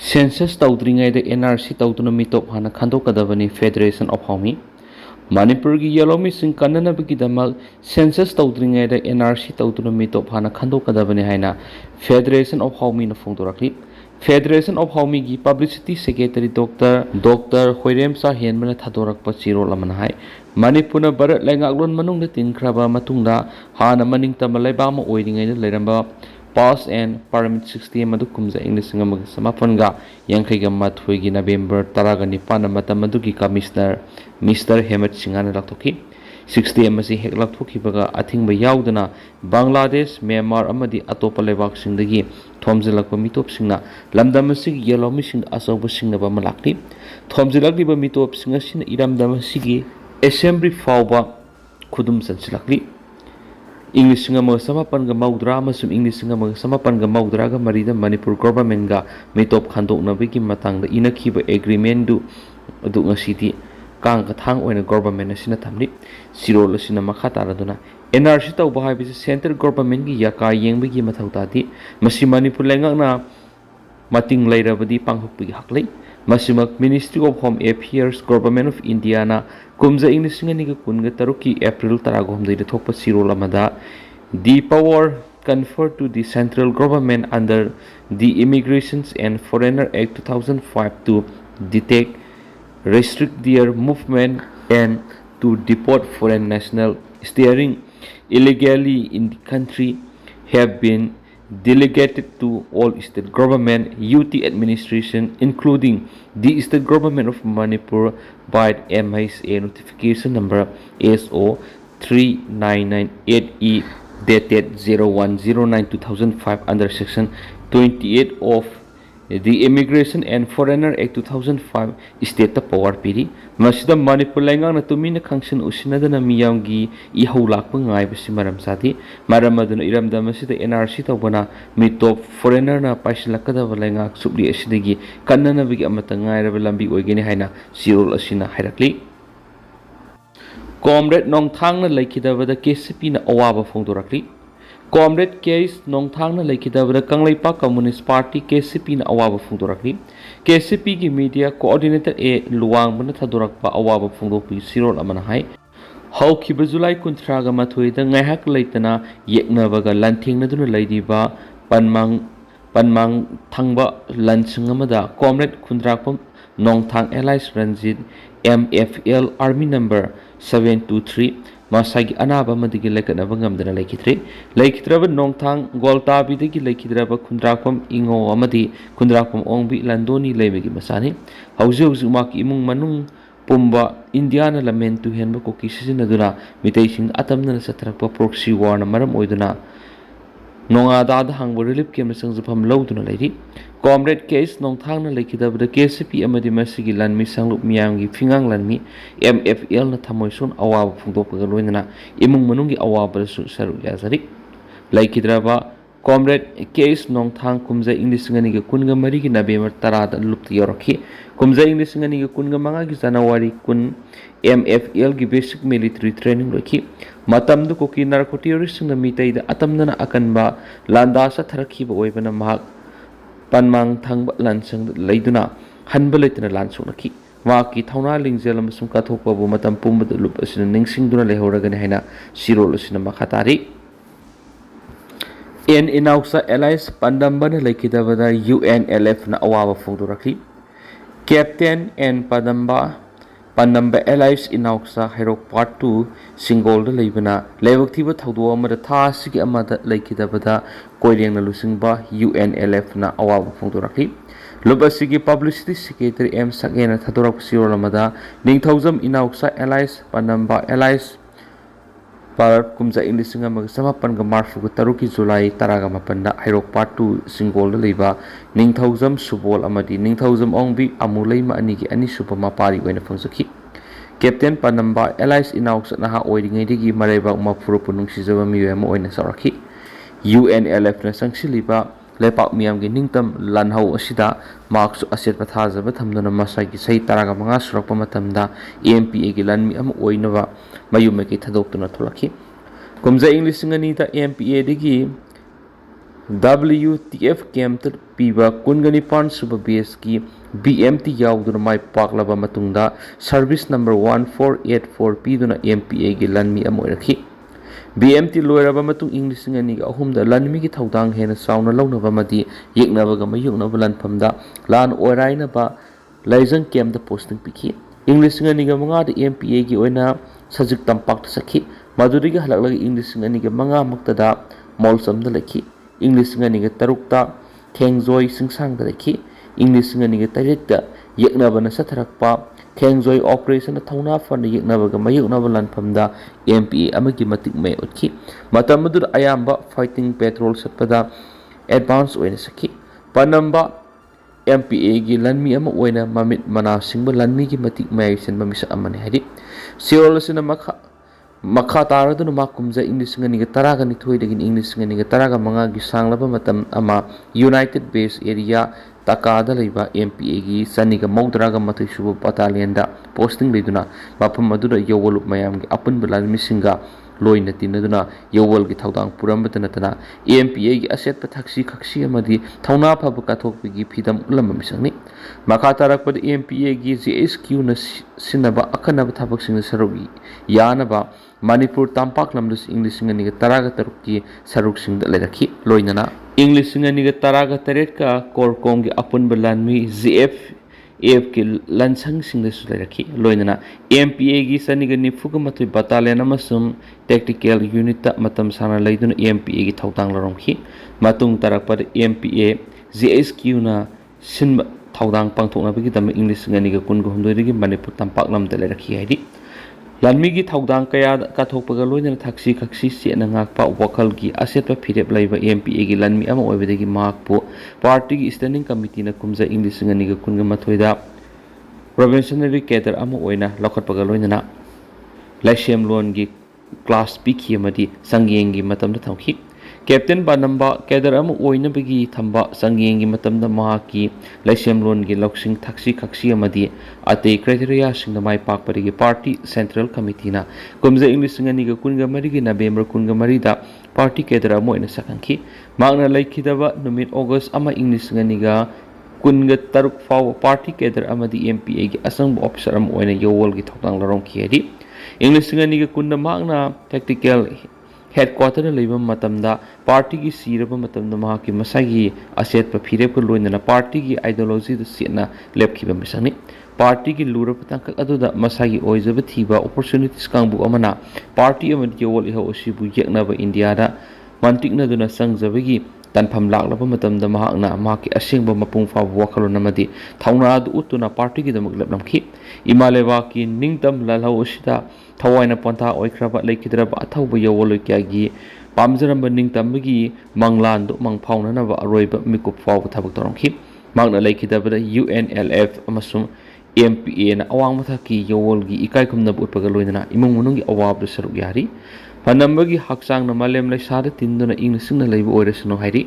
census tawdringayda NRC tawduna mitop hana khandokadabani Federation of Haumi Manipur gi yellow mising kannanabagi damal census tawdringayda NRC tawduna mitop hana khandokadabani haina Federation of Haumi na phongdorakli Federation of Haumi gi Publicity Secretary Dr. Hoirem Sa Henmana thadorakpa chiro lamana hai Manipur na barat lengaklon manungda tinkraba matungda hana maningtama laibama oidingayda leiramba Pass and Permit 60 madu kumza English nga magsamapan yang mathoy gi November taraga nipana matamadugi Commissioner Mr. Hemat Singana laktoki 60 masi hek laktoki baga athingba yaudana Bangladesh Myanmar amadi atopa lebak singdagi thomjilakpa mitop singna lamdam asigi yellow mising asoba singna ba malakli thomjilakli ba mitop singa sin iramdam asigi assembly fawba khudum sansilakli English nga magsamapan ga maudra amasum English nga magsamapan ga maudra ga marida Manipur government ga mitop khandoknabagi matangda inakhiba agreement du adu ngasidi kang kathang oina government asina thamni sirol asina makha taraduna NRC tawba haibisi central government gi yaka yengbagi mathautati masi Manipur lengakna mating lairabadi panghokpi haklei masimak Ministry of Home Affairs Government of India na kumza English nga niga kunga taruki April taragom dai thokpa sirol amada the power conferred to the central government under the Immigrations and Foreigner Act 2005 to detect, restrict their movement and to deport foreign national staying illegally in the country have been delegated to all state government UT administration including the state government of Manipur by MHA notification number SO 3998E dated 0109/2005 under section 28 of the Immigration and Foreigner Act 2005 state power piri masida Manipur lengang na tumina khangsin usinadana miyamgi ihau lakpa ngaibasi maram sati maram aduna iramda masida NRC tawbana mitop foreigner na paisilakadaba lengak subli asidagi kannana bigi amata ngairaba lambi oigeni haina sirol asina hairakli Comrade Nongthang na laikidabada KCP na awaba phongdorakli Comrade Nongthang na laikidabada Kanglaipa Communist Party KCP na awaba phongdorakli KCP gi media coordinator luwang bana thadorakpa awaba phongdokpi sirol amana hai haukiba July 13 ga mathoida ngaihak leitana yeknabaga lanthengna laidiba panmang thangba lansing amada Comrade Khundrakpam Nongthang Allies Ranjit MFL Army number 723 Masagi anaba madigi lekanaba ngamdana laikidraba Nongthang Goltabi digi laikidraba Khundrakpam ingo amadi Khundrakpam ongbi landoni leibegi masani hauzi maki imung manung pumba Indiana lamentu henba koki sisinaduna Meetei atamna satrakpa proxy war na maram oiduna nongada da hangbo relief kem sangjapam lawduna leiri Comrade Nongthang na laikidabada KCP amadi masigi lanmi sanglup miyamgi fingang lanmi MFL na thamoison awaba phungdokpaga loinana imung manunggi awaba su saru yazari laikidraba Comrade Nongthang kumza English ngani ga kunga mari gi November 10 da lupti yorokhi kumza English ngani ga kunga manga gi January kun MFL gi basic military training lokhi matam du koki narcotics na Meetei da atamna akanba landasa tharakhi ba oibana mahak panmang thangba lansang leiduna hanba leitana lansung nakhi maki thauna lingjel amasung kathokpa bu matam pumba da lup asina ningsingduna lehoragani haina sirol asina makhatari en inausa allies pandambana laikidabada UNLF na awaba phongdorakli Captain and Pandamba Allies inausa Herok Part 2 Singol da leibana leibaktiba thawdo amada thasigi amada laikidabada koireng na lusingba UNLF na awaba phongdorakli lubasigi publicity secretary M Sakena thadorak sirol amada ningthaujam inausa Allies Pandamba Allies par kumza English nga magsamapan ga marfu ga taruki July taraga mapanda Herok Part 2 Singol da leiba ningthaujam subol amadi ningthaujam ongbi amulai ma anigi ani supa mapari oina phangzaki Captain Pandamba Allies inausa naha oidingai digi maraiba mapuru punung sijaba miwema oina sarakhi UNLF na sangsiliba lepak miyamgi ningtam lanhau asida marks aset pathajaba thamduna masagi sei taraga manga surakpa matamda MPA gi lanmi am oinaba mayumaki thadoktuna tholakhi kumza English ngani da MPA digi WTF camp piba kungani pan suba base ki BMT yauduna mai paklaba matungda service number 1484 piduna MPA gi lanmi amoirakhi BMT loiraba matung English ngani ga ahumda lanmi gi thaudang hena sauna launaba madi yeknaba ga mayuknaba lanphamda lan oraina ba laizang camp da posting pikhi English ngani ga manga da MPA gi oina sajik tampak sakhi maduri ga halaklaga English ngani ga manga maktada molsam da lakhi English ngani ga tarukta Khengjoy singsang da lakhi English ngani ga taritga yeknaba na satharakpa Khengjoy operation thauna fan yeknaba ga mayuknaba lanphamda MPA amagi matik mai utki matamadur ayamba fighting patrol satpada advance oina sakhi panamba MPA gi lanmi ama oina mamit mana singba lanmi gi matik mai sen mamisa amani hadi siol sina makha taraduna makumja English ngani ga taraga ni thoi dagin English ngani ga taraga manga gi sanglaba matam ama United Base Area takada leiba MPA gi saniga maudraga mathai subu battalion da posting leiduna mapam madura yowol mayam gi apun balan misinga loina tinaduna yowol gi thaudang purambatana tana MPA gi aset pathaksi khaksi amadi thauna phabu kathok gi phidam ulam misangni makha tarak pad MPA gi JSQ na sinaba akanaba thabak sing sarugi yanaba Manipur tampak lamdus English ngani ga taraga tarukki saruk sing da lerakhi loinana English ngani ga taraga taret ka korkom gi apun balanmi ZF AF ki lansang sing da su lerakhi loinana MPA gi sani ga nifuga matui battalion amasum tactical unit ta matam sana leiduna MPA gi thautang laromkhi matung tarak par MPA JSQ na sin thaudang pangthokna bagi dam English ngani ga kun go humdoi gi Manipur tampak lam da lerakhi haidi Lanmi gi thaudang kaya kathokpaga loina thaksi khaksi sena ngakpa wakal gi asetpa phirep laiba MPA gi lanmi ama oibedegi makpo party gi standing committee na kumja English ngani ga kunga mathoida provincial cadre ama oina lokhatpaga loina laisem loan gi class pikhi amadi sangyeng gi matamda thauki Captain Banamba cadre ama oina bagi thamba sangyeng gi matamda mahaki laisem loan gi loksing thaksi khaksi amadi ate criteria sing mai pak parigi party central committee na kumja English ngani ga kunga mari gi November kunga mari da party cadre ama oina sakanki magna laikhidaba numit August ama English ngani ga kunga taruk faw party cadre amadi MPA gi asang officer ama oina yowol gi thokang larong khiyadi English ngani ga kunna magna tactical headquarter leiba matamda party gi siraba matamda mahaki masagi aset pa phirep ko loina party gi ideology da sena lepkhiba misani party gi lura patang aduda masagi oizaba thiba opportunities kangbu amana party amadi yowol iho osibu yeknaba India da mantikna duna sangjabagi tanpham laklaba matamda mahakna mahaki asengba mapung fa wakhalon amadi thauna adu utuna party gi damak leplamkhi imaleba ki ningtam lalhau osida thawaina pantha oikraba leikidraba athauba yowol kyagi pamjaramba ningtambagi manglan do mangphauna na ba aroiba mikup faw thabak torongkhi magna leikidaba UNLF amasum MPA na awang mathaki yowol gi ikai khumna utpaga loina imung munung gi awab do saruk yari panambagi haksang na malem lai sada tinduna English na leiba oiresno hairi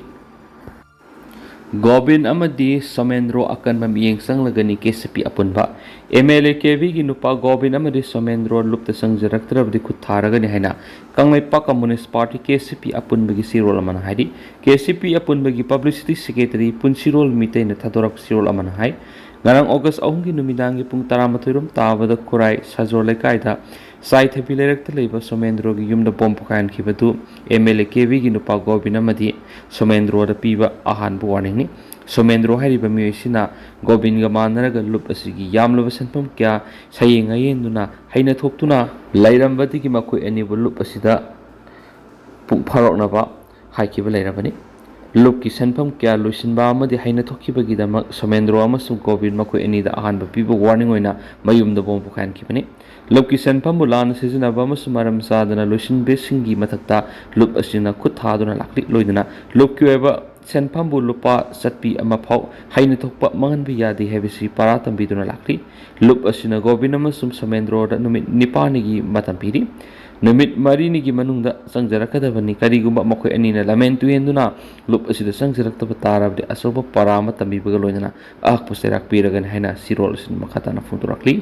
Govind amadi Somendro akanba mityeng sanglagani KCP-Apunba MLA Kebi gi Nupa Govind amadi Somendro lupta sangjaraktrabdi khutharagani haina kanglai pa communist party KCP-Apunba gi sirol amana haidi KCP-Apunba gi publicity secretary punsirol Meetei na thadorak sirol amana hai ngarang August 2 gi numidang gi pung 13 rom tabada kurai sajor lekaida sai thapi lerakta leiba Somendro gi yumda bom phakan khibadu MLA Kebi gi Nupa Govind amadi Somendro da piba ahan bu warning ni Somendro hariba miyoisina Govind ga manaraga lup asigi yamlaba sanpam kya sayeng ayenduna haina thoptuna lairambadi gi makoi ani bu lup asida pung pharokna ba haikiba lairabani lup ki sanpam kya loisinba amadi haina thokibagi damak Somendro amasung Govind makoi ani da ahan ba piba warning oina mayumda bom phakan khibani lup ki sanpam bulan sijina ba masumaram sadana loisin besingi mathakta lup asina khut thaduna lakli loiduna lup ki weba senpam bu lupa satpi ama phau haina thokpa mangan bi yadi hebisi para tambiduna lakli lup asina Govind amasum Somendro da numit nipani gi matam piri numit mari ni gi manungda sangjarakadabani karigumba makoi anina lamentu enduna lup asida sangjarakta tarabdi asoba parama tambi bagaloina ak puserak piragan haina sirol sin makata na futurakli